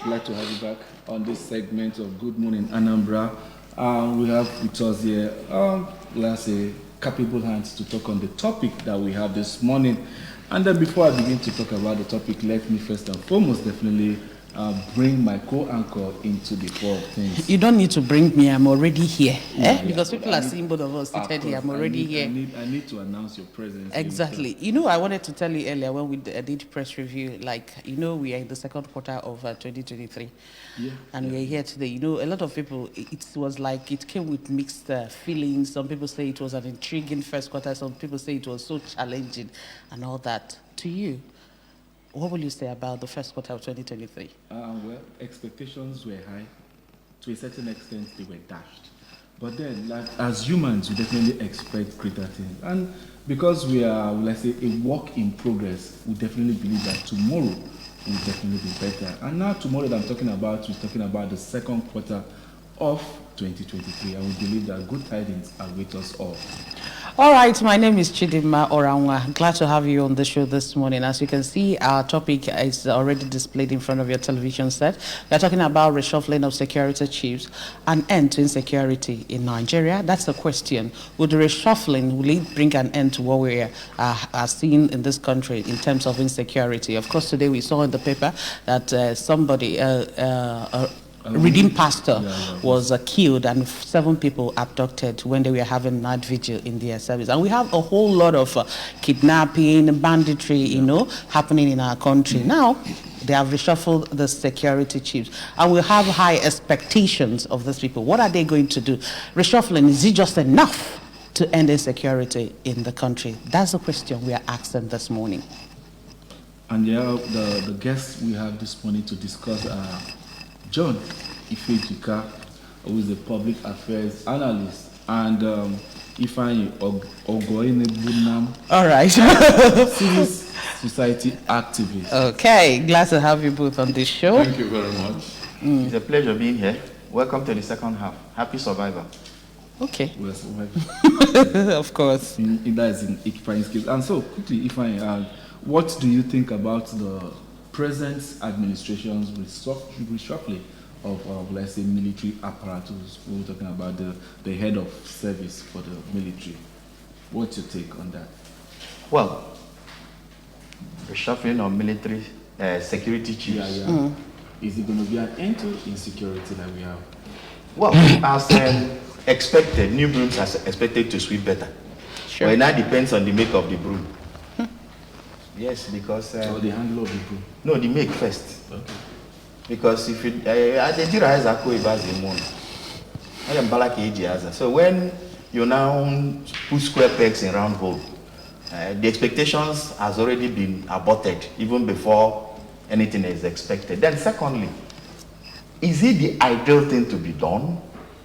glad to have you back on this segment of Good Morning Anambra. We have with us here, let's say, capable hands to talk on the topic that we have this morning. And then before I begin to talk about the topic, let me first and foremost definitely bring my co-anchor into the flow of things. You don't need to bring me, I'm already here. Because people are seeing both of us seated here, I'm already here. I need to announce your presence. Exactly. You know, I wanted to tell you earlier when we did press review, like, you know, we are in the second quarter of 2023. Yeah. And we are here today. You know, a lot of people, it was like it came with mixed feelings. Some people say it was an intriguing first quarter. Some people say it was so challenging and all that. To you, what will you say about the first quarter of 2023? Well, expectations were high. To a certain extent, they were dashed. But then, like, as humans, we definitely expect greater things. And because we are, let's say, a work in progress, we definitely believe that tomorrow will definitely be better. And now tomorrow that I'm talking about, we're talking about the second quarter of 2023. And we believe that good tidings await us all. All right, my name is Chidima Oranwa. Glad to have you on the show this morning. As you can see, our topic is already displayed in front of your television set. We are talking about reshuffling of security chiefs, an end to insecurity in Nigeria. That's the question. Would the reshuffling, will it bring an end to what we are seeing in this country in terms of insecurity? Of course, today we saw in the paper that somebody, redeemed pastor was killed and 7 people abducted when they were having night vigil in their service. And we have a whole lot of kidnapping, banditry, you know, happening in our country. Now, they have reshuffled the security chiefs. And we have high expectations of these people. What are they going to do? Reshuffling, is it just enough to end insecurity in the country? That's the question we are asking this morning. And the guests we have this morning to discuss are John Ifejika, who is a public affairs analyst, and Ifeanyi Ogoenebunam. All right. Civil society activist. Okay, glad to have you both on this show. Thank you very much. It's a pleasure being here. Welcome to the second half. Happy survivor. Okay. We're surviving. Of course. That is in Ifeanyi's case. And so, quickly, Ifeanyi, what do you think about the present administration's reshuffling of, let's say, military apparatus? We're talking about the head of service for the military. What's your take on that? Well, reshuffling of military security chiefs. Is it going to be an end to insecurity that we have? Well, as expected, new brooms are expected to sweep better. Sure. Well, it now depends on the make of the broom. Yes, because... so the handle of the broom? No, the make first. Okay. Because if you... So when you now put square pegs in round hole, the expectations has already been aborted even before anything is expected. Then secondly, is it the ideal thing to be done?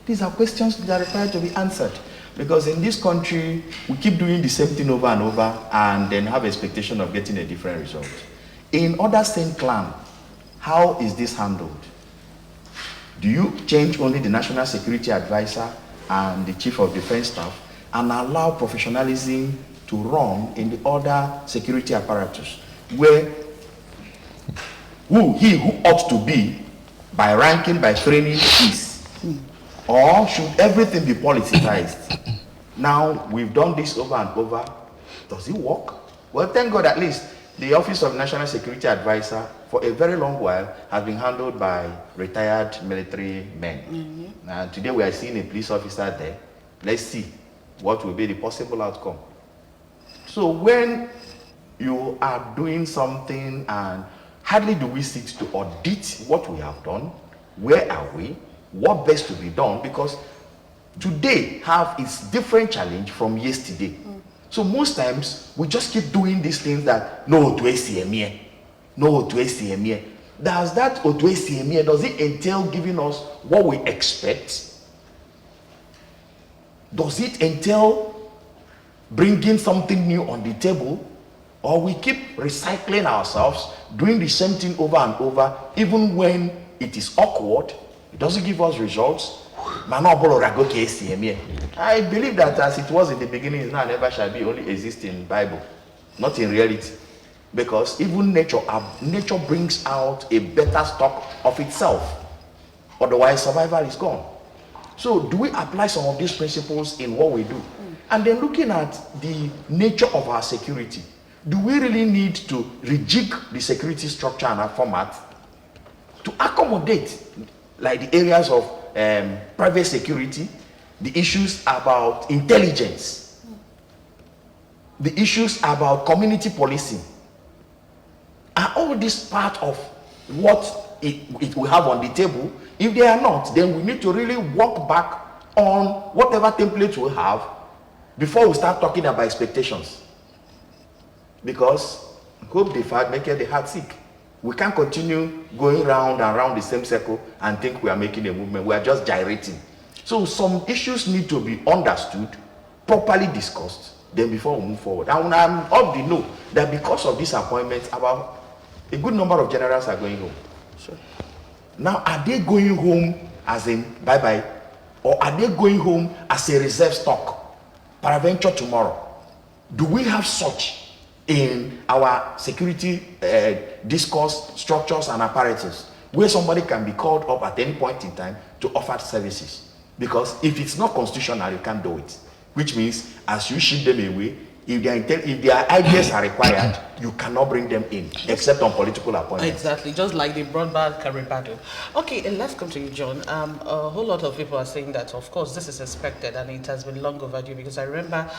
These are questions that are required to be answered. Because in this country, we keep doing the same thing over and over and then have expectation of getting a different result. In other same clan, how is this handled? Do you change only the National Security Advisor and the Chief of Defense Staff and allow professionalism to run in the other security apparatus, where he who ought to be by ranking, by training is? Or should everything be politicized? Now, we've done this over and over. Does it work? Well, thank God at least the Office of National Security Advisor for a very long while has been handled by retired military men. And today we are seeing a police officer there. Let's see what will be the possible outcome. So when you are doing something and hardly do we sit to audit what we have done, where are we? What best to be done? Because today have its different challenge from yesterday. So most times we just keep doing these things that no to ACME, no to ACME. Does that to ACME, does it entail giving us what we expect? Does it entail bringing something new on the table? Or we keep recycling ourselves, doing the same thing over and over, even when it is awkward? It doesn't give us results. I believe that as it was in the beginning, it now never shall be, only exist in Bible, not in reality. because even nature brings out a better stock of itself. Otherwise, survival is gone. So do we apply some of these principles in what we do? And then looking at the nature of our security, do we really need to rejig the security structure and our format to accommodate like the areas of private security, the issues about intelligence, the issues about community policing? Are all this part of what it will have on the table? If they are not, then we need to really walk back on whatever templates we have before we start talking about expectations. Because hope deferred maketh the heart sick. We can't continue going round and round the same circle and think we are making a movement. We are just gyrating. So some issues need to be understood, properly discussed, then before we move forward. And I'm of the know that because of this appointment, about a good number of generals are going home. Sure. Now, are they going home as in bye-bye? Or are they going home as a reserve stock? Peradventure tomorrow. Do we have such in our security discourse structures and apparatus where somebody can be called up at any point in time to offer services? Because if it's not constitutional, you can't do it. Which means as you ship them away, if their ideas are required, you cannot bring them in, except on political appointments. Exactly, just like they brought back Karibado. Okay, and let's come to you, John. A whole lot of people are saying that, of course, this is expected and it has been long overdue, because I remember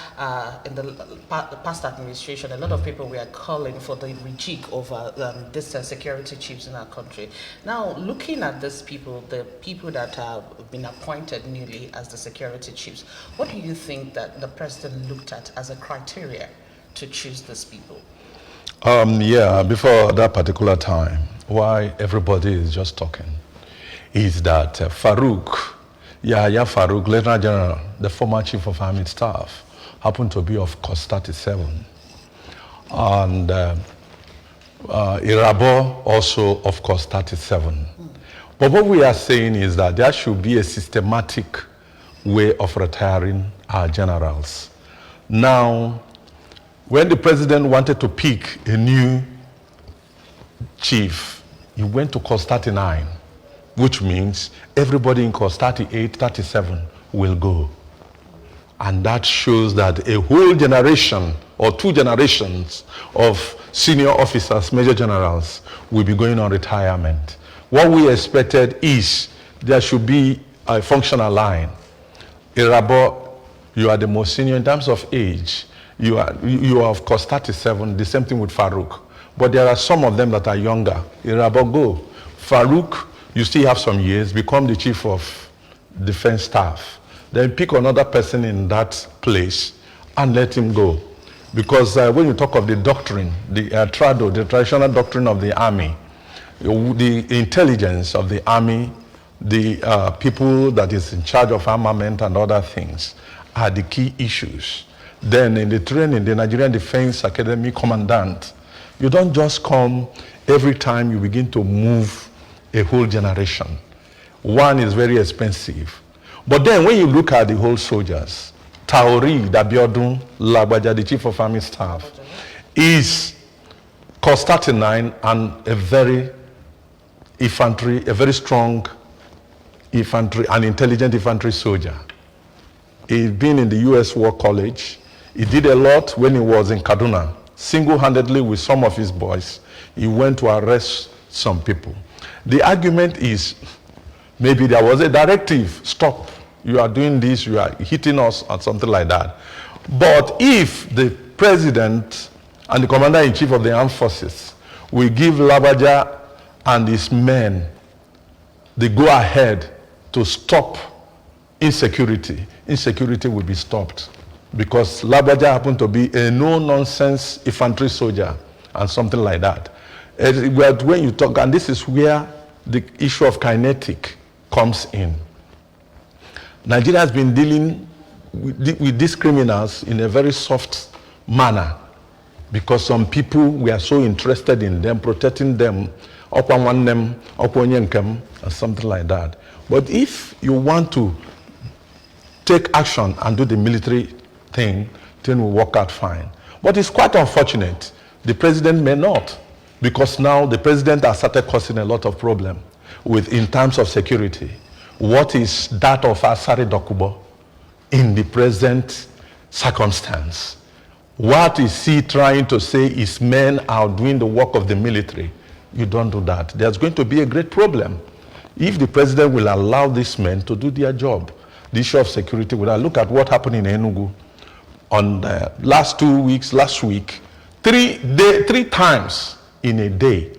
in the past administration, a lot of people were calling for the rejig of this security chiefs in our country. Now, looking at these people, the people that have been appointed newly as the security chiefs, what do you think that the president looked at as a criteria to choose these people? Before that particular time, why everybody is just talking is that Yahya Farouk, Lieutenant General, the former Chief of Army Staff, happened to be of course 37. And Irabo also of course 37. But what we are saying is that there should be a systematic way of retiring our generals. Now, when the president wanted to pick a new chief, he went to course 39, which means everybody in course 38, 37 will go. And that shows that a whole generation or two generations of senior officers, major generals, will be going on retirement. What we expected is there should be a functional line. Irabo, you are the most senior in terms of age. You are of course 37, the same thing with Farouk. But there are some of them that are younger. Irabo, go. Farouk, you still have some years, become the chief of defense staff. Then pick another person in that place and let him go. Because when you talk of the doctrine, the trado, the traditional doctrine of the army, the intelligence of the army, the people that is in charge of armament and other things are the key issues. Then in the training, the Nigerian Defense Academy commandant, you don't just come every time you begin to move a whole generation. One is very expensive. But then when you look at the whole soldiers, Taori Dabiodun Lagbaja, the Chief of Army Staff, is course 39 and a very strong infantry, an intelligent infantry soldier. He's been in the U.S. War College. He did a lot when he was in Kaduna. Single-handedly with some of his boys, he went to arrest some people. The argument is maybe there was a directive, stop, you are doing this, you are hitting us, or something like that. But if the president and the commander-in-chief of the armed forces will give Labaja and his men the go-ahead to stop insecurity, insecurity will be stopped. Because Labaja happened to be a no-nonsense infantry soldier and something like that. When you talk, and this is where the issue of kinetic comes in. Nigeria has been dealing with these criminals in a very soft manner because some people, we are so interested in them, protecting them, and something like that. But if you want to take action and do the military thing, then will work out fine. But it's quite unfortunate The president may not, because now the president has started causing a lot of problem in terms of security. What is that of Asari Dokubo in the present circumstance? What is he trying to say is men are doing the work of the military? You don't do that. There's going to be a great problem if the president will allow these men to do their job. The issue of security, when I look at what happened in Enugu on the last week, three times in a day,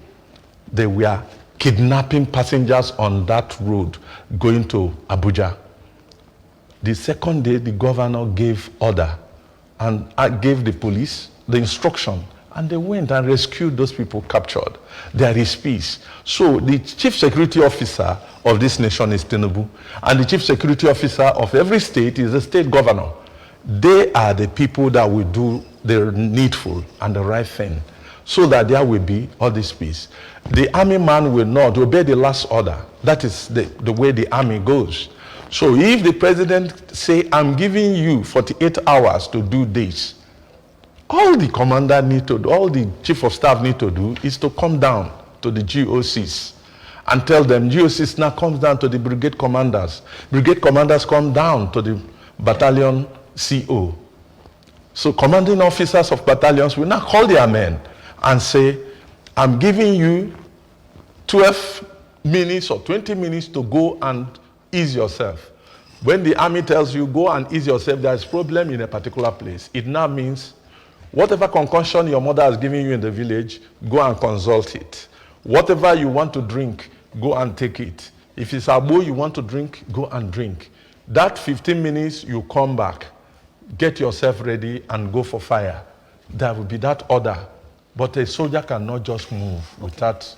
they were kidnapping passengers on that road going to Abuja. The second day, the governor gave order and gave the police the instruction, and they went and rescued those people captured. There is peace. So the chief security officer of this nation is Tinubu, and the chief security officer of every state is the state governor. They are the people that will do the needful and the right thing, so that there will be all this peace. The army man will not obey the last order. That is the way the army goes. So if the president say, I'm giving you 48 hours to do this, all the commander need to do, all the chief of staff need to do is to come down to the GOCs and tell them, GOCs now comes down to the brigade commanders. Brigade commanders come down to the battalion CO. So commanding officers of battalions will now call their men and say, I'm giving you 12 minutes or 20 minutes to go and ease yourself. When the army tells you, go and ease yourself, there is problem in a particular place. It now means whatever concussion your mother has given you in the village, go and consult it. Whatever you want to drink, go and take it. If it's abo you want to drink, go and drink. That 15 minutes, you come back, get yourself ready and go for fire. There will be that order. But a soldier cannot just move without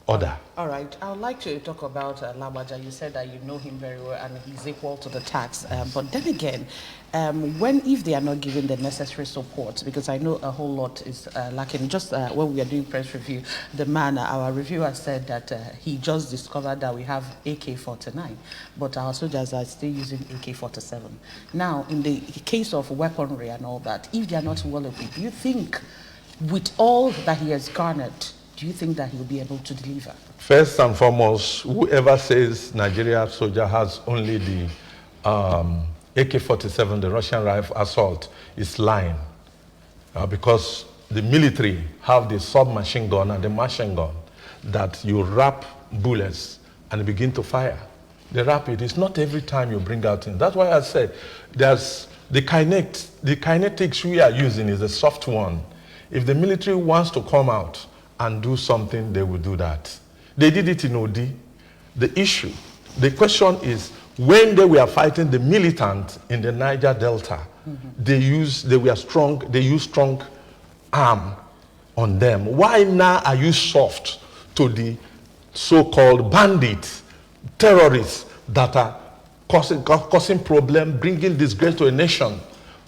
order. All right. I would like to talk about Labaja. You said that you know him very well and he's equal to the tax. But then again, if they are not given the necessary support, because I know a whole lot is lacking. Just when we are doing press review, the man, our reviewer said that he just discovered that we have AK-49, but our soldiers are still using AK-47. Now, in the case of weaponry and all that, if they are not well equipped, do you think with all that he has garnered, do you think that he will be able to deliver? First and foremost, whoever says Nigeria soldier has only the AK-47, the Russian rifle assault, is lying. Because the military have the submachine gun and the machine gun that you wrap bullets and begin to fire. They wrap it. It's not every time you bring out in. That's why I said there's the kinetics we are using is a soft one. If the military wants to come out and do something, they will do that. They did it in OD. The question is, when they were fighting the militant in the Niger Delta, they used strong arm on them. Why now are you soft to the so-called bandits, terrorists that are causing problem, bringing disgrace to a nation?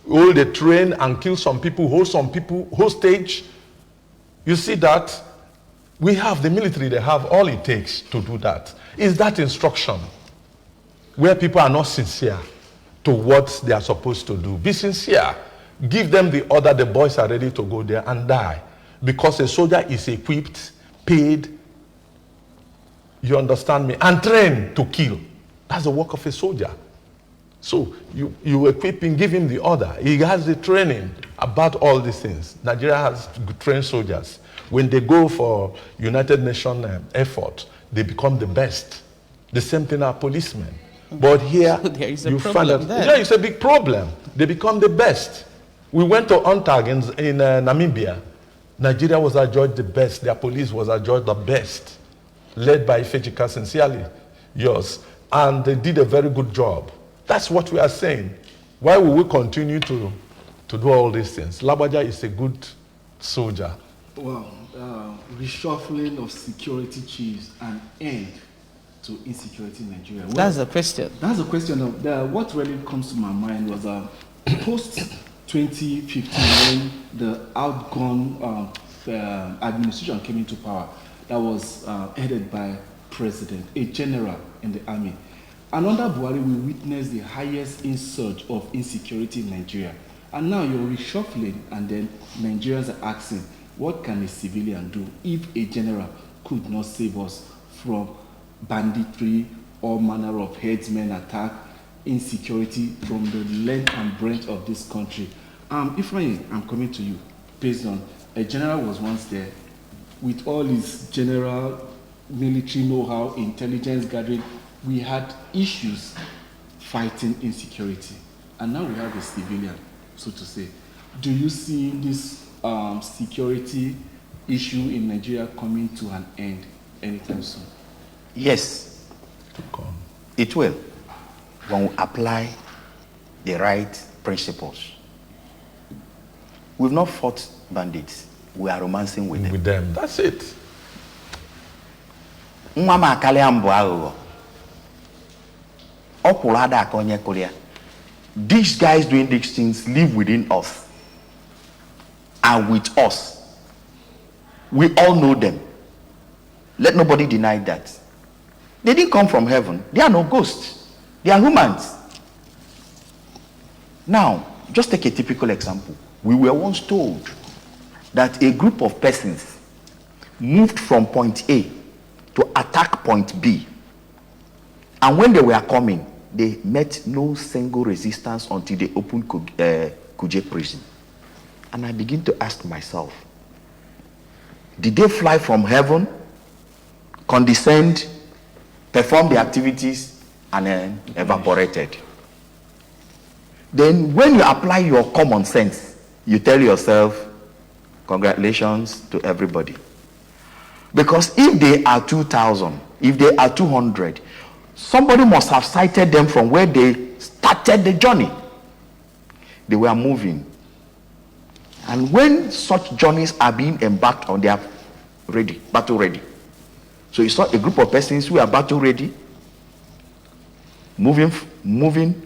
All they train and kill some people, hold some people hostage. You see that? We have the military, they have all it takes to do that. Is that instruction where people are not sincere to what they are supposed to do? Be sincere. Give them the order, the boys are ready to go there and die. Because a soldier is equipped, paid, you understand me, and trained to kill. That's the work of a soldier. So you equip him, give him the order. He has the training about all these things. Nigeria has trained soldiers. When they go for United Nations effort, they become the best. The same thing are policemen. But here, so there is a you find problem that there. it's a big problem. They become the best. We went to UNTAG in Namibia. Nigeria was adjudged the best. Their police was adjudged the best, led by Ifechika, sincerely yours. And they did a very good job. That's what we are saying. Why will we continue to do all these things? Labaja is a good soldier. Well, reshuffling of security chiefs and end to insecurity in Nigeria. Well, That's the question. That's the question. What really comes to my mind was post 2015 when the outgone administration came into power that was headed by President, a general in the army. And under Buhari, we witnessed the highest insurge of insecurity in Nigeria. And now you're reshuffling, and then Nigerians are asking, what can a civilian do if a general could not save us from banditry, all manner of headsmen attack, insecurity from the length and breadth of this country? If I'm coming to you based on a general was once there with all his general military know-how, intelligence gathering. We had issues fighting insecurity, and now we have a civilian, so to say. Do you see this security issue in Nigeria coming to an end anytime soon? Yes, it will, when we apply the right principles. We've not fought bandits. We are romancing with them. With them, that's it. These guys doing these things live within us and with us. We all know them. Let nobody deny that. They didn't come from heaven. They are no ghosts. They are humans. Now, just take a typical example. We were once told that a group of persons moved from point A to attack point B. And when they were coming, they met no single resistance until they opened Kuje prison. And I begin to ask myself, did they fly from heaven, condescend, perform the activities, and then evaporated? Then when you apply your common sense, you tell yourself, congratulations to everybody. Because if they are 2,000, if they are 200, somebody must have sighted them from where they started the journey. They were moving. And when such journeys are being embarked on, they are ready, battle ready. So you saw a group of persons who are battle ready, moving.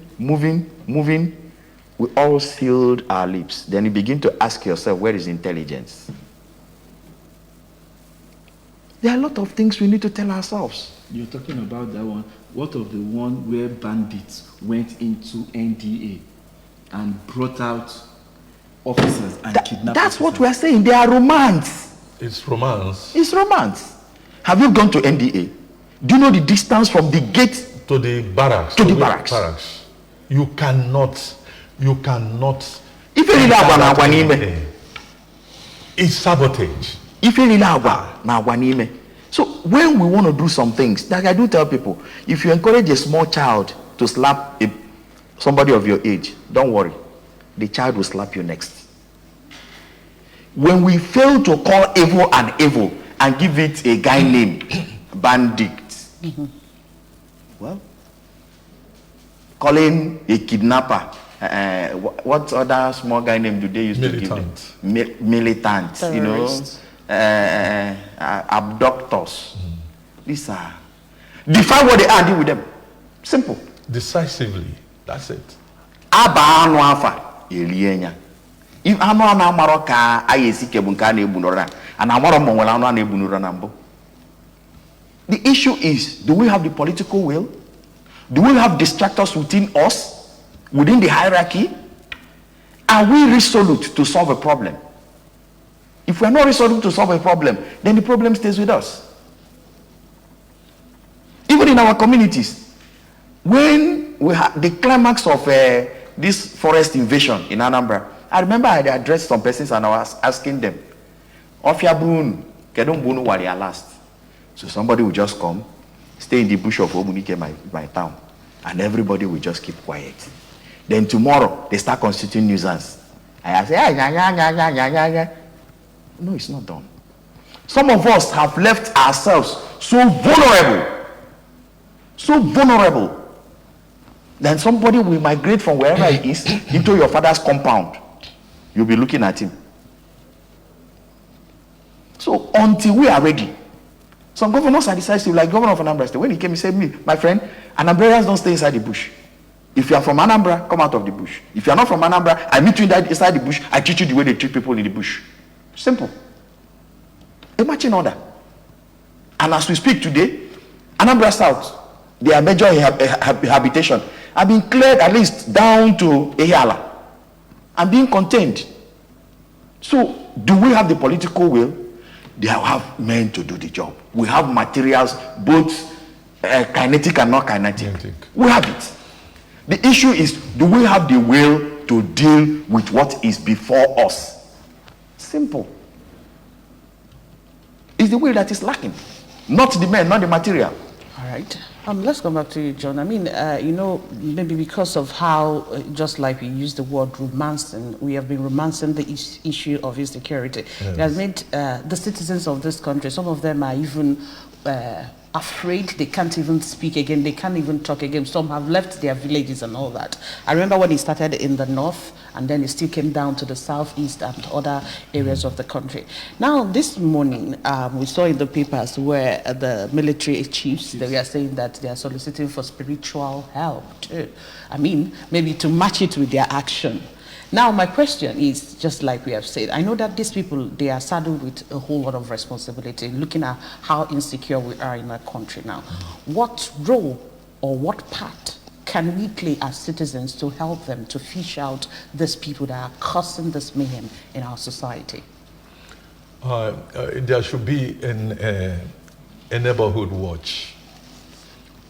We all sealed our lips. Then you begin to ask yourself, where is intelligence? There are a lot of things we need to tell ourselves. You're talking about that one. What of the one where bandits went into NDA and brought out officers and kidnapped That's officers? what we're saying. They are romance. It's romance. It's romance. Have you gone to NDA? Do you know the distance from the gate To the barracks. to the barracks? You cannot. If you really have an It's sabotage. If you really have an So when we want to do some things, like I do tell people, if you encourage a small child to slap somebody of your age, don't worry, the child will slap you next. When we fail to call evil an evil and give it a guy name, bandit, well, calling a kidnapper, what other small guy name do they use to give them? Militant, Terrorist. you know, abductors. These are, define what they are, deal with them. Simple. Decisively. That's it. Aba anu afa elienya. If anu ana amaro ka ayesi kebunka na ebunora and amaro monwela anu na ebunora na mbo. The issue is, do we have the political will? Do we have distractors within us? Within the hierarchy? Are we resolute to solve a problem? If we are not resolute to solve a problem, then the problem stays with us. Even in our communities, when we had the climax of this forest invasion in Anambra, I remember I had addressed some persons and I was asking them, Ofia Brun, Kedon Bunu Waria last. So somebody will just come, stay in the bush of Omunike, my town, and everybody will just keep quiet. Then tomorrow, they start constituting nuisance. I say, no, it's not done. Some of us have left ourselves so vulnerable. So vulnerable. Then somebody will migrate from wherever he is into your father's compound. You'll be looking at him. So until we are ready, some governors are decisive, like Governor of Anambra State. When he came, he said, my friend, Anambrarians don't stay inside the bush. If you are from Anambra, come out of the bush. If you are not from Anambra, I meet you inside the bush, I treat you the way they treat people in the bush. Simple. A marching order. And as we speak today, Anambra South, their major habitation, have been cleared at least down to Ehiala and being contained. So do we have the political will? They have men to do the job. We have materials, both kinetic and not kinetic. We have it. The issue is, do we have the will to deal with what is before us? Simple. It's the will that is lacking, not the men, not the material. All right. Let's come back to you, John. I mean, maybe because of how, just like we use the word romancing, we have been romancing the issue of insecurity. Yes. It has made the citizens of this country, some of them are even afraid. They can't even speak again. They can't even talk again. Some have left their villages and all that. I remember when it started in the north, and then it still came down to the southeast and other areas of the country. Now, this morning, we saw in the papers where the military chiefs, they were saying that they are soliciting for spiritual help too. I mean, maybe to match it with their action. Now, my question is, just like we have said, I know that these people, they are saddled with a whole lot of responsibility, looking at how insecure we are in our country now. What role or what part can we play as citizens to help them to fish out these people that are causing this mayhem in our society? There should be a neighborhood watch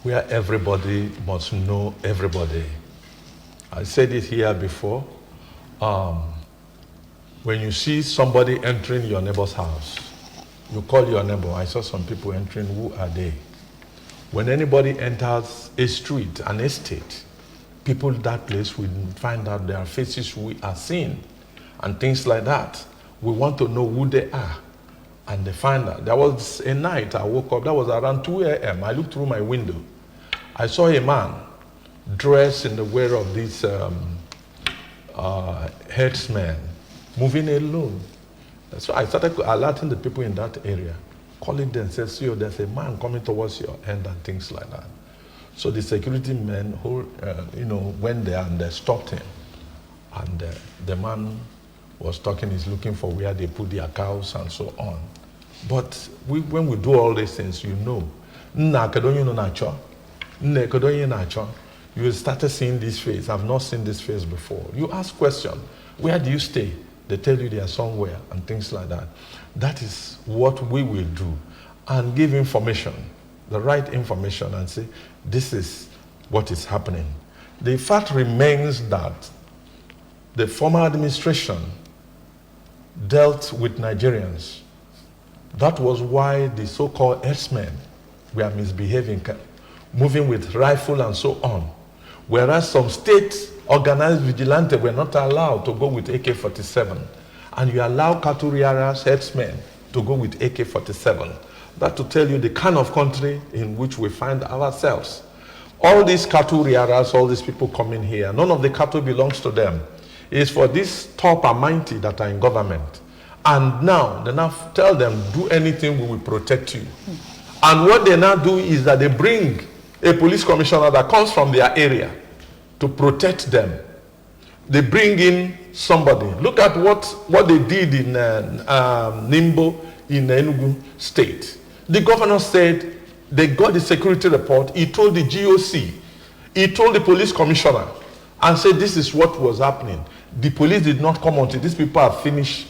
where everybody must know everybody. I said it here before. When you see somebody entering your neighbor's house, you call your neighbor. I saw some people entering. Who are they? When anybody enters a street, an estate, people in that place will find out their faces we are seeing and things like that. We want to know who they are. And they find out. There was a night I woke up, that was around 2 a.m. I looked through my window. I saw a man dressed in the wear of this headsman moving alone. So I started alerting the people in that area, calling them, said, see, there's a man coming towards your end and things like that. So the security men went there and they stopped him. And the man was talking, he's looking for where they put their cows and so on. But when we do all these things, you know, you started seeing this face. I've not seen this face before. You ask question, where do you stay? They tell you they are somewhere and things like that. That is what we will do. And give information, the right information, and say, this is what is happening. The fact remains that the former administration dealt with Nigerians. That was why the so-called herdsmen were misbehaving, moving with rifle and so on. Whereas some state-organized vigilantes were not allowed to go with AK-47. And you allow cattle rearers, herdsmen, to go with AK-47. That to tell you the kind of country in which we find ourselves. All these cattle rearers, all these people coming here, none of the cattle belongs to them. It's for these top and mighty that are in government. And now, they now tell them, do anything, we will protect you. And what they now do is that they bring a police commissioner that comes from their area to protect them. They bring in somebody. Look at what they did in Nimbo in Enugu State. The governor said they got the security report. He told the GOC. He told the police commissioner and said this is what was happening. The police did not come until these people have finished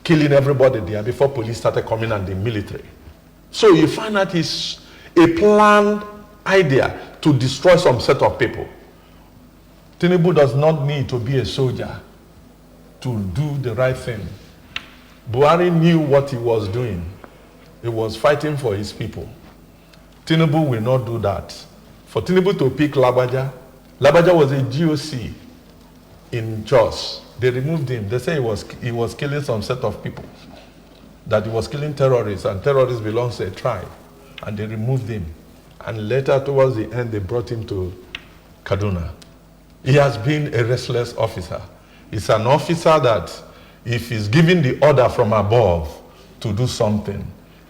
killing everybody there before police started coming and the military. So you find out it's a planned idea to destroy some set of people. Tinubu does not need to be a soldier to do the right thing. Buhari knew what he was doing. He was fighting for his people. Tinubu will not do that. For Tinubu to pick Labaja was a GOC in Jos. They removed him. They say he was killing some set of people. That he was killing terrorists, and terrorists belongs to a tribe. And they removed him. And later, towards the end, they brought him to Kaduna. He has been a restless officer. It's an officer that, if he's given the order from above to do something,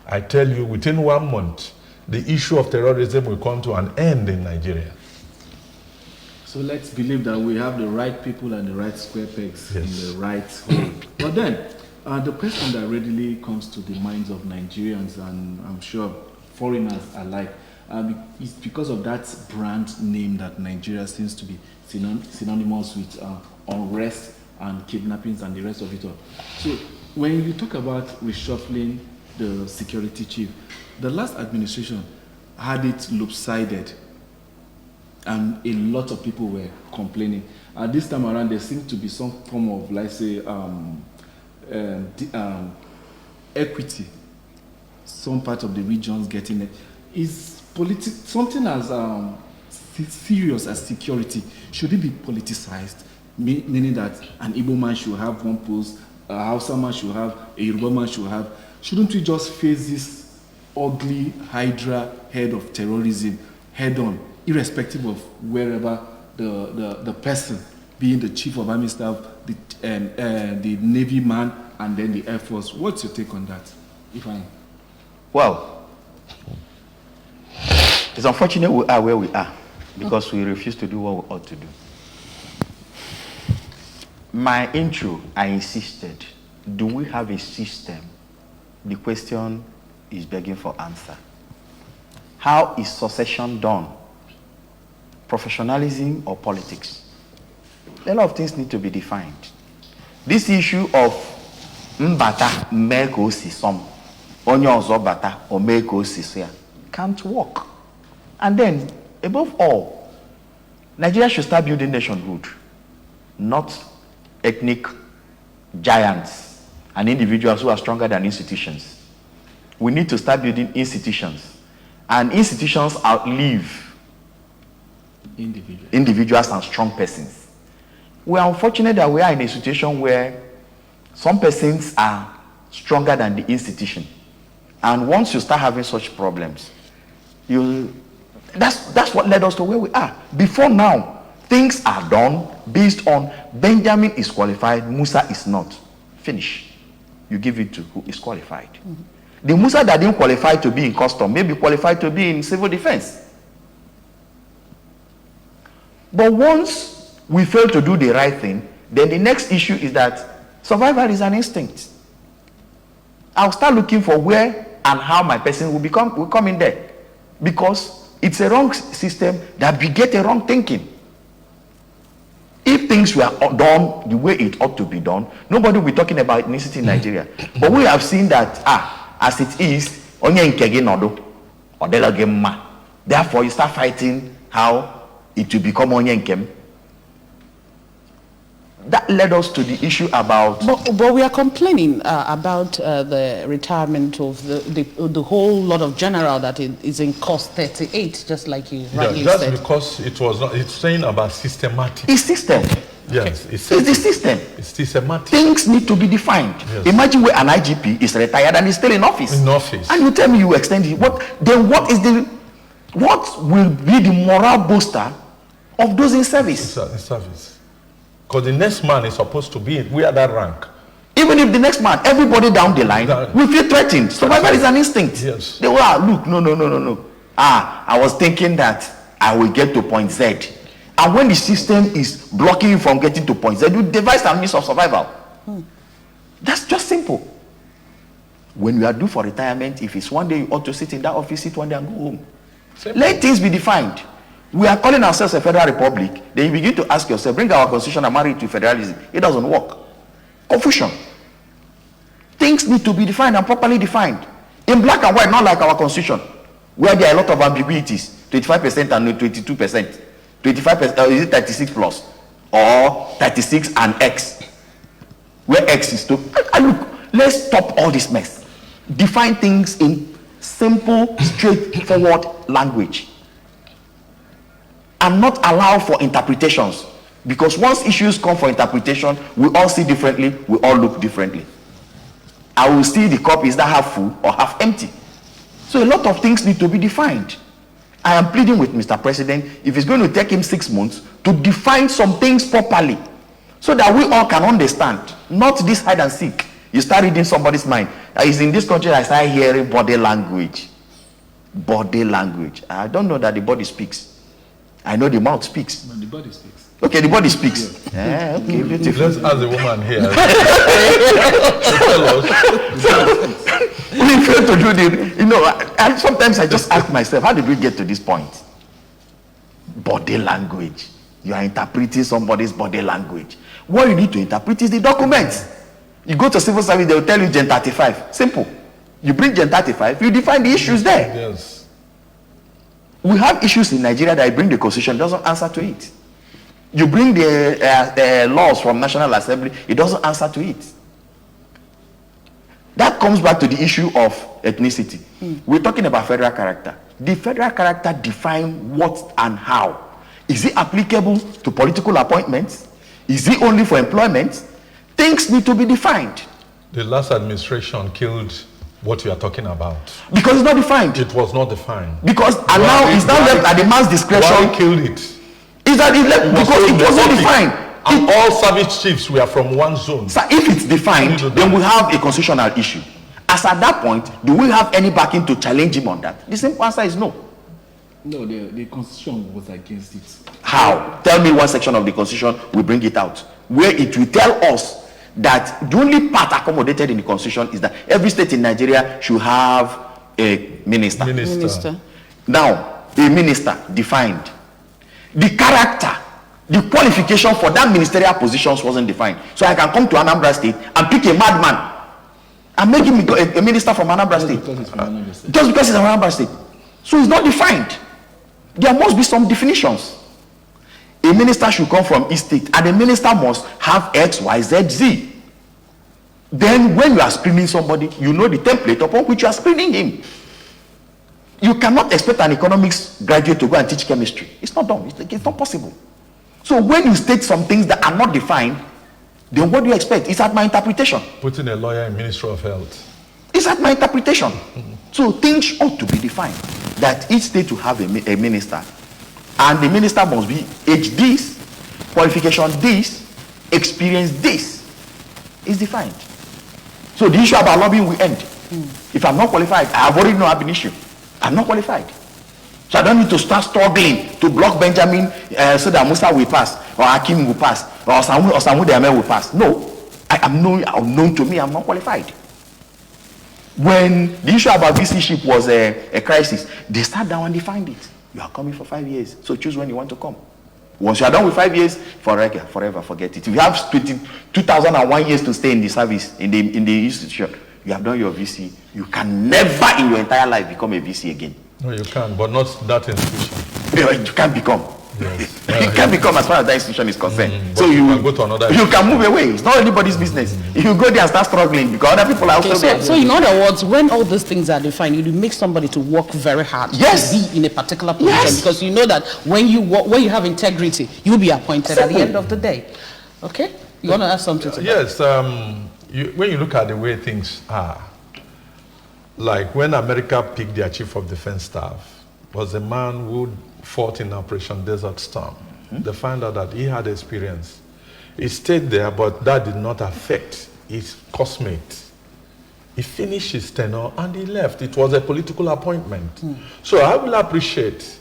I tell you, within 1 month, the issue of terrorism will come to an end in Nigeria. So let's believe that we have the right people and the right square pegs in the right hole. But then, the question that readily comes to the minds of Nigerians, and I'm sure foreigners alike, is because of that brand name that Nigeria seems to be synonymous with unrest and kidnappings and the rest of it all. So when you talk about reshuffling the security chief, the last administration had it lopsided, and a lot of people were complaining. This time around, there seems to be some form of, let's say, equity. Some part of the regions getting it. Is something as serious as security, should it be politicized? Meaning that an Igbo man should have one post, a Hausa man should have, a Yoruba man should have. Shouldn't we just face this ugly Hydra head of terrorism head on, irrespective of wherever the person, being the chief of army staff, the Navy man, and then the Air Force? What's your take on that, if I? Well, it's unfortunate we are where we are because we refuse to do what we ought to do. My intro, I insisted, do we have a system? The question is begging for answer. How is succession done? Professionalism or politics? A lot of things need to be defined. This issue of mbata meko sisom, onyo ozo bata or meko sisia can't work. And then, above all, Nigeria should start building nationhood, not ethnic giants and individuals who are stronger than institutions. We need to start building institutions, and institutions outlive individuals and strong persons. We are unfortunate that we are in a situation where some persons are stronger than the institution, and once you start having such problems, that's what led us to where we are. Before now, things are done based on Benjamin is qualified, Musa is not. Finish. You give it to who is qualified. Mm-hmm. The Musa that didn't qualify to be in custom may be qualified to be in civil defense. But once we fail to do the right thing, then the next issue is that survival is an instinct. I'll start looking for where and how my person will come in there, because it's a wrong system that beget a wrong thinking. If things were done the way it ought to be done, nobody will be talking about ethnicity in Nigeria. But we have seen that, as it is, therefore you start fighting how it will become onyenkem. That led us to the issue about... But we are complaining about the retirement of the whole lot of general that is in cost 38, just like you rightly said. That's because it was not, it's saying about systematic. It's system. Yes, it's the system. It's systematic. Things need to be defined. Yes. Imagine where an IGP is retired and is still in office. In office. And you tell me you extend it. What will be the moral booster of those in service? In service. Because the next man is supposed to be we are that rank. Even if the next man, everybody down the line, will feel threatened. Survival is an instinct. Yes. They will, look, no. I was thinking that I will get to point Z. And when the system is blocking you from getting to point Z, you devise a means of survival. That's just simple. When you are due for retirement, if it's one day you ought to sit in that office, sit one day and go home. Simple. Let things be defined. We are calling ourselves a federal republic. Then you begin to ask yourself, bring our constitution and marry it to federalism. It doesn't work. Confusion. Things need to be defined and properly defined. In black and white, not like our constitution, where there are a lot of ambiguities. 25% and 22%. 25%, is it 36 plus? Or 36 and X? Where X is to... Look, let's stop all this mess. Define things in simple, straightforward language. And not allow for interpretations, because once issues come for interpretation, we all see differently, we all look differently. I will see the cup is that half full or half empty. So a lot of things need to be defined. I am pleading with Mr. President, if it's going to take him 6 months to define some things properly, so that we all can understand, not this hide and seek. You start reading somebody's mind. It's in this country I start hearing body language. Body language. I don't know that the body speaks. I know the mouth speaks. But the body speaks. Okay, the body speaks. Yeah. Okay, beautiful. Let's ask the woman here. We fail to do and sometimes I just ask myself, how did we get to this point? Body language. You are interpreting somebody's body language. What you need to interpret is the documents. You go to civil service, they will tell you Gen 35. Simple. You bring Gen 35, you define the issues there. Yes. We have issues in Nigeria that I bring the constitution, doesn't answer to it. You bring the laws from National Assembly, it doesn't answer to it. That comes back to the issue of ethnicity. We're talking about federal character. The federal character defines what and how. Is it applicable to political appointments? Is it only for employment? Things need to be defined. The last administration killed what you are talking about. Because it's not defined. It was not defined. Because and now it's now left at the man's discretion. Why killed it? Is that it left because it was not defined. And all service chiefs were from one zone. So if it's defined, then we have a constitutional issue. As at that point, do we have any backing to challenge him on that? The simple answer is no. No, the constitution was against it. How? Tell me one section of the constitution, we bring it out, where it will tell us that the only part accommodated in the constitution is that every state in Nigeria should have a minister. Minister. Now, a minister defined. The character, the qualification for that ministerial positions wasn't defined. So I can come to Anambra State and pick a madman and make him a minister from Anambra State. Because it's from Anambra State. Just because it's from Anambra State. So it's not defined. There must be some definitions. A minister should come from East State, and the minister must have X, Y, Z, Z. Then when you are screening somebody, you know the template upon which you are screening him. You cannot expect an economics graduate to go and teach chemistry. It's not done. It's not possible. So when you state some things that are not defined, then what do you expect? It's at my interpretation. Putting a lawyer in Ministry of Health. It's at my interpretation. So things ought to be defined. That each state will have a minister. And the minister must be age this, qualification this, experience this. It's defined. So the issue about lobbying will end. If I'm not qualified, I have already know I have an issue. I'm not qualified. So I don't need to start struggling to block Benjamin so that Musa will pass, or Hakim will pass, or Samu Deame will pass. No. I am known to me, I'm not qualified. When the issue about VC-ship was a crisis, they sat down and defined it. You are coming for 5 years, so choose when you want to come. Once you are done with 5 years, forever forget it. If you have 2,001 years to stay in the service, in the institution, you have done your VC. You can never in your entire life become a VC again. No, you can, but not that institution. You can't become. Yes. You can't become as far as that institution is concerned. So you can go to another you can move away. It's not anybody's business. If you go there and start struggling because other people are also there. So in other words, when all these things are defined, you make somebody to work very hard to be in a particular position because you know that when you have integrity, you'll be appointed at the end of the day. Okay? You want to ask something to that? Yes. When you look at the way things are, like when America picked their chief of defense staff, was a man who fought in Operation Desert Storm. They found out that he had experience. He stayed there, but that did not affect his cosmate. He finished his tenure and he left. It was a political appointment. So I will appreciate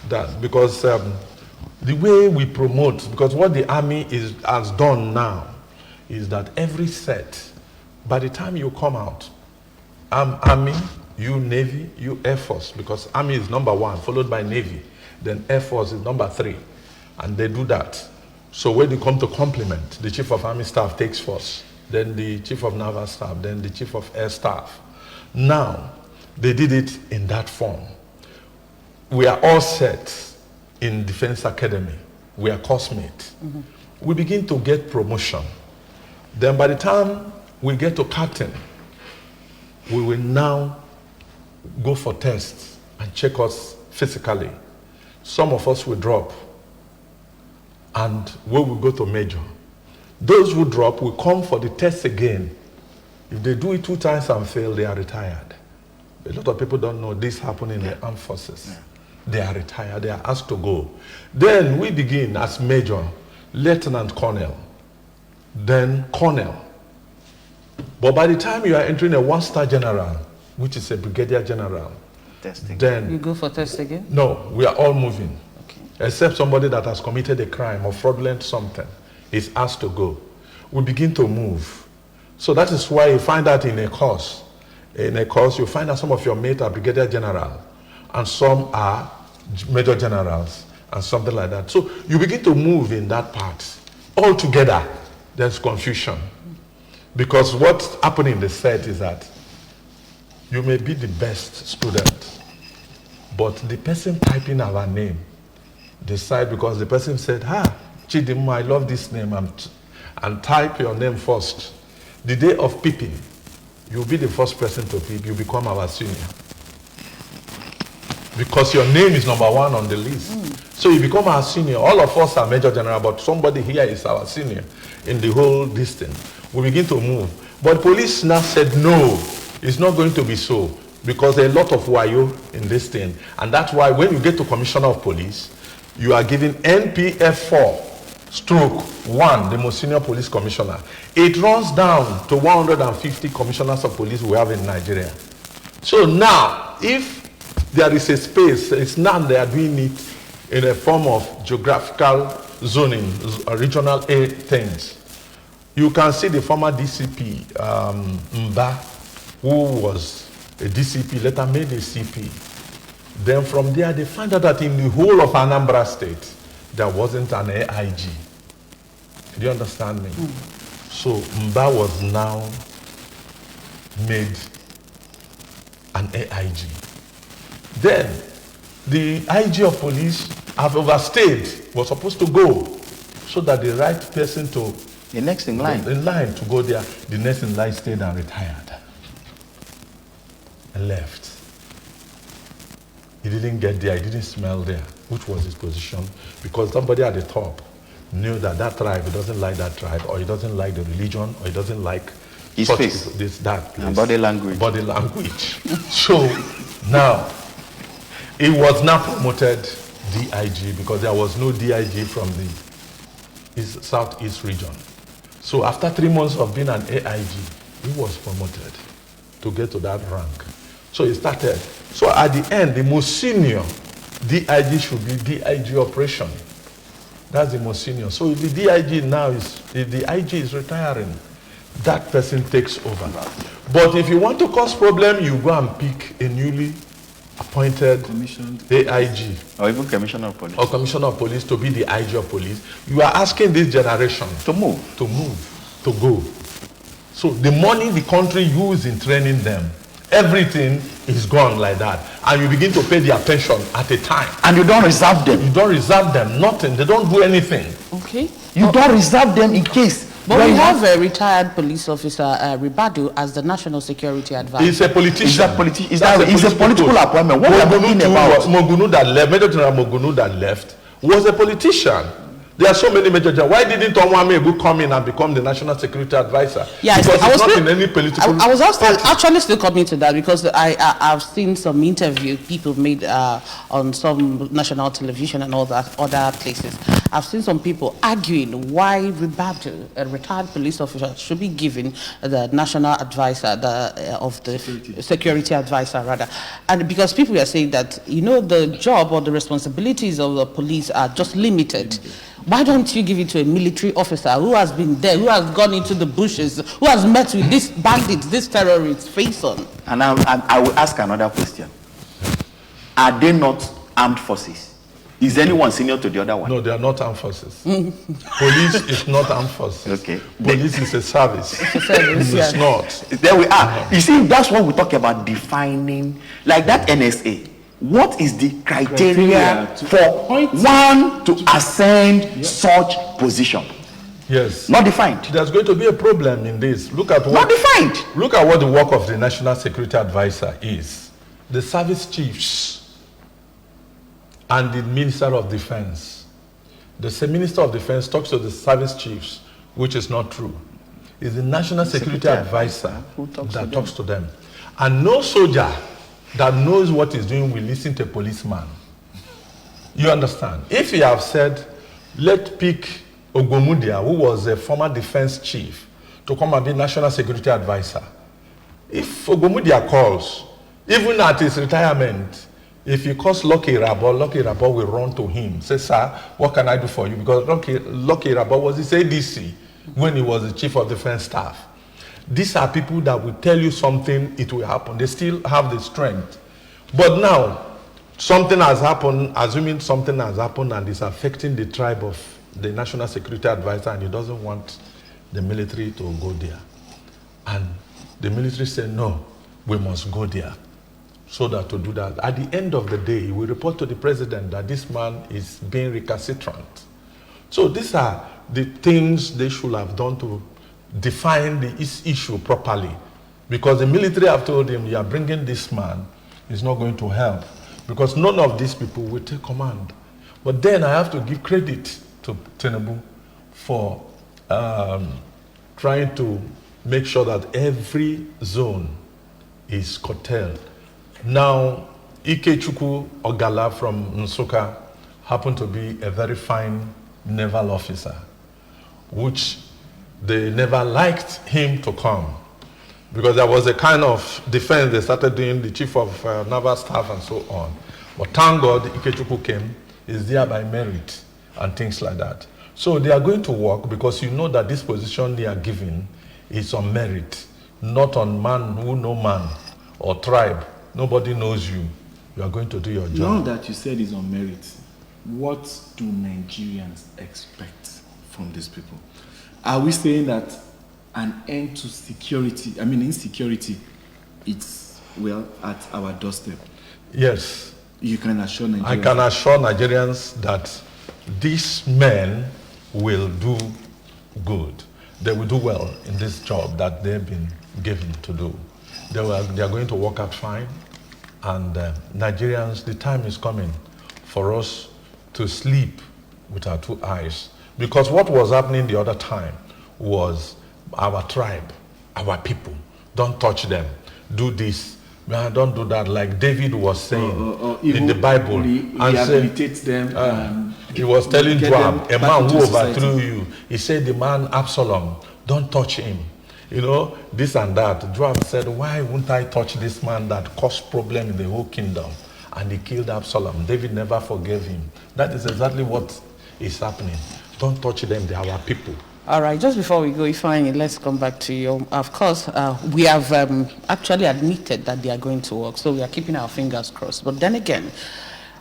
that because the way we promote, because what the army has done now is that every set, by the time you come out, I'm Army, you Navy, you Air Force, because Army is number 1, followed by Navy. Then Air Force is number 3. And they do that. So when you come to complement, the Chief of Army Staff takes first, then the Chief of Naval Staff, then the Chief of Air Staff. Now, they did it in that form. We are all set in Defense Academy. We are cosmate. We begin to get promotion. Then by the time we get to captain, we will now go for tests and check us physically. Some of us will drop and we will go to major. Those who drop will come for the test again. If they do it 2 times and fail, they are retired. A lot of people don't know this happened in the armed forces. They are retired, they are asked to go. Then we begin as major, lieutenant colonel, then colonel. But by the time you are entering a 1-star general, which is a brigadier general, then you go for test again? No, we are all moving. Okay. Except somebody that has committed a crime or fraudulent something is asked to go. We begin to move. So that is why you find that in a course. In a course, you find that some of your mates are brigadier general, and some are major generals, and something like that. So you begin to move in that part. Altogether, there's confusion. Because what's happening in the set is that you may be the best student, but the person typing our name decide, because the person said, Chidimma, I love this name, and type your name first. The day of peeping, you'll be the first person to peep, you become our senior. Because your name is number 1 on the list. So you become our senior. All of us are major general, but somebody here is our senior in the whole distance. We begin to move. But police now said, no, it's not going to be so, because there are a lot of wayo in this thing. And that's why when you get to Commissioner of Police, you are given NPF4/1, the most senior police commissioner. It runs down to 150 commissioners of police we have in Nigeria. So now, if there is a space, it's now they are doing it in a form of geographical zoning, regional A things. You can see the former DCP, Mba, who was a DCP, later made a CP. Then from there, they found out that in the whole of Anambra State, there wasn't an AIG. Do you understand me? So Mba was now made an AIG. Then the IG of police have overstayed, was supposed to go, so that the right person to The next in line. To go there, the next in line stayed and retired and left. He didn't get there, he didn't smell there, which was his position, because somebody at the top knew that that tribe, he doesn't like that tribe, or he doesn't like the religion, or he doesn't like his face, that place. And body language. Body language. So now, he was now promoted DIG, because there was no DIG from the Southeast region. So after 3 months of being an AIG, he was promoted to get to that rank. So he started. So at the end, the most senior DIG should be DIG operation. That's the most senior. So if the DIG now is, if the IG is retiring, that person takes over. But if you want to cause problem, you go and pick a newly appointed AIG. Or even Commissioner of Police. Or Commissioner of Police to be the IG of Police. You are asking this generation to move, to go. So the money the country used in training them, everything is gone like that. And you begin to pay their pension at a time. And you don't reserve them. You don't reserve them, nothing. They don't do anything. Okay. You don't reserve them in case. But we have a retired police officer, Ribadu, as the National Security Advisor. He's a politician. He's a political appointment. What we're talking about? Mogunu that left, Major General Mogunu that left, was a politician. There are so many major generals. Why didn't Onwamegu come in and become the National Security Advisor? Yes, because he's not in any political I was actually still coming to that, because I've seen some interview people made on some national television and all that other places. I've seen some people arguing why Ribadu, a retired police officer, should be given the National Advisor, of the Security Advisor rather. And because people are saying that, you know, the job or the responsibilities of the police are just limited. Why don't you give it to a military officer who has been there, who has gone into the bushes, who has met with these bandits, these terrorists face on? And I will ask another question. Are they not armed forces? Is anyone senior to the other one? No, they are not armed forces. Police is not armed forces. Okay. Police is a service. It's a service, It's not. There we are. You see, that's what we talk about defining, like that NSA. What is the criteria for one to ascend such position? Yes. Not defined. There's going to be a problem in this. Look at what, not defined. Look at what the work of the National Security Advisor is. The service chiefs and the Minister of Defense. The Minister of Defense talks to the service chiefs, which is not true. It's the National Security Advisor that talks to them. And no soldier that knows what he's doing will listen to a policeman. You understand? If you have said, let's pick Ogomudia, who was a former defense chief, to come and be National Security Advisor. If Ogomudia calls, even at his retirement, if he calls Lucky Rabo will run to him. Say, sir, what can I do for you? Because Lucky Rabo was his ADC when he was the chief of defense staff. These are people that will tell you something, it will happen. They still have the strength. But now, something has happened, assuming something has happened and is affecting the tribe of the National Security Advisor, and he doesn't want the military to go there. And the military said, no, we must go there. So that to do that, at the end of the day, we report to the president that this man is being recalcitrant. So these are the things they should have done to define the issue properly. Because the military have told him, you are bringing this man, it's not going to help. Because none of these people will take command. But then I have to give credit to Tinubu for trying to make sure that every zone is curtailed. Now, Ikechukwu Ogala from Nsukka happened to be a very fine naval officer, which they never liked him to come because there was a kind of defense they started doing, the chief of naval staff and so on. But thank God Ikechukwu came, is there by merit and things like that. So they are going to work because you know that this position they are given is on merit, not on man who know man or tribe. Nobody knows you. You are going to do your job. Now that you said it's on merit, what do Nigerians expect from these people? Are we saying that an end to security, insecurity, it's, well, at our doorstep? Yes. You can assure Nigerians? I can assure Nigerians that these men will do good. They will do well in this job that they've been given to do. They are going to work out fine. And Nigerians, the time is coming for us to sleep with our two eyes. Because what was happening the other time was our tribe, our people. Don't touch them. Do this. Don't do that. Like David was saying in the Bible. Rehabilitate them. He was telling Joab, a man who overthrew you. He said, the man Absalom, don't touch him. You know, this and that. Joab said, why wouldn't I touch this man that caused problem in the whole kingdom? And he killed Absalom. David never forgave him. That is exactly what is happening. Don't touch them, they are our people. All right, just before we go, Ifeanyi, let's come back to you. Of course, we have actually admitted that they are going to work, so we are keeping our fingers crossed. But then again,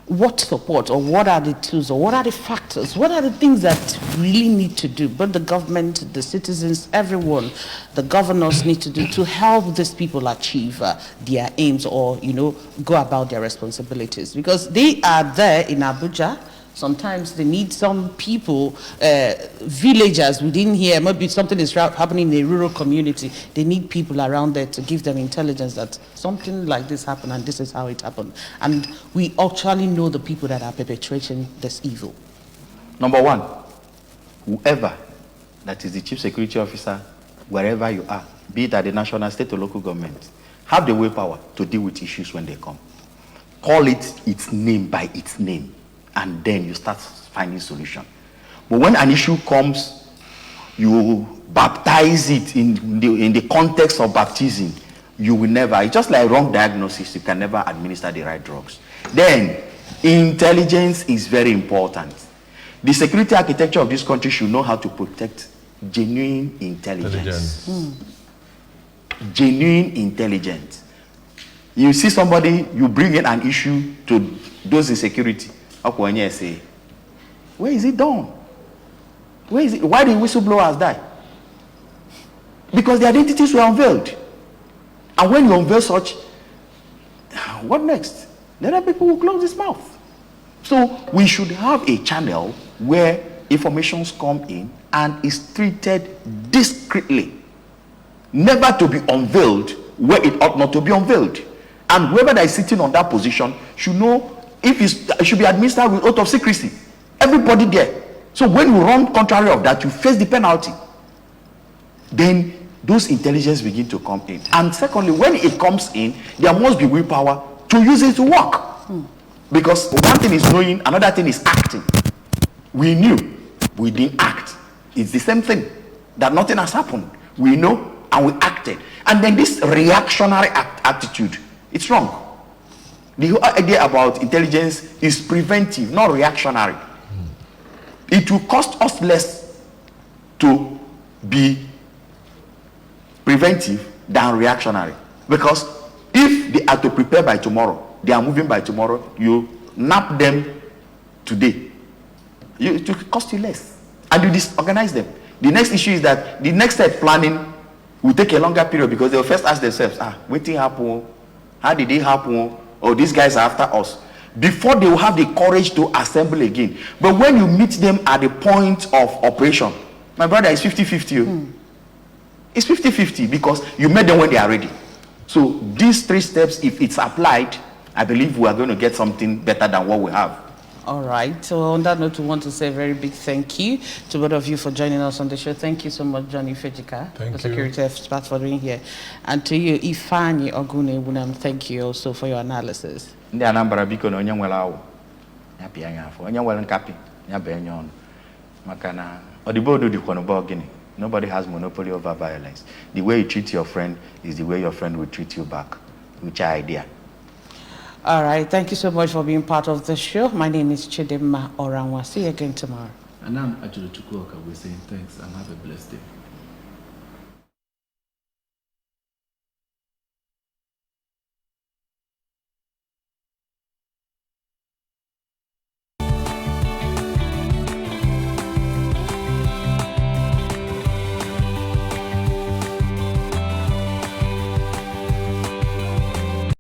what support or what are the tools or what are the factors, what are the things that really need to do, but the government, the citizens, everyone, the governors need to do to help these people achieve their aims or, you know, go about their responsibilities? Because they are there in Abuja. Sometimes they need some people, villagers within here, maybe something is happening in a rural community. They need people around there to give them intelligence that something like this happened and this is how it happened. And we actually know the people that are perpetrating this evil. Number one, whoever that is the chief security officer, wherever you are, be it at the national, state or local government, have the willpower to deal with issues when they come. Call it its name by its name. And then you start finding solution. But when an issue comes, you baptize it in the context of baptism. You will never, it's just like wrong diagnosis, you can never administer the right drugs. Then, intelligence is very important. The security architecture of this country should know how to protect genuine intelligence. Genuine intelligence. You see somebody, you bring in an issue to those in security. Say, where is it done? Where is it? Why did whistleblowers die? Because the identities were unveiled. And when you unveil such, what next? The other people will close this mouth. So we should have a channel where informations come in and is treated discreetly. Never to be unveiled where it ought not to be unveiled. And whoever that is sitting on that position should know if it should be administered with oath of secrecy. Everybody there. So when you run contrary of that, you face the penalty. Then those intelligence begin to come in. And secondly, when it comes in, there must be willpower to use it to work. Because one thing is knowing, another thing is acting. We knew, we didn't act. It's the same thing. That nothing has happened. We know and we acted. And then this reactionary attitude, it's wrong. The whole idea about intelligence is preventive, not reactionary. It will cost us less to be preventive than reactionary. Because if they are to prepare by tomorrow, they are moving by tomorrow, you nap them today. It will cost you less. And you disorganize them. The next issue is that the next step planning will take a longer period because they'll first ask themselves, waiting happen? How did it happen? Oh, these guys are after us. Before they will have the courage to assemble again. But when you meet them at the point of operation, my brother, it's 50-50. It's 50-50 because you met them when they are ready. So these 3 steps, if it's applied, I believe we are going to get something better than what we have. All right. So on that note, we want to say a very big thank you to both of you for joining us on the show. Thank you so much, Johnny Fejika, the security expert, for being here. And to you, Ifani Ogune Bunam, thank you also for your analysis. Ndị Anambra biko na onye nwere awụ ya bịa anya afọ onye nwere nkapi ya bịa anya ọnụ maka na ọdịbodo dịkwa n'ụba gịnị. Nobody has monopoly over violence. The way you treat your friend is the way your friend will treat you back. Which idea? All right. Thank you so much for being part of the show. My name is Chidimma Oranwa. See you again tomorrow. And I'm Ajuru Chukwuoka. We're saying thanks and have a blessed day.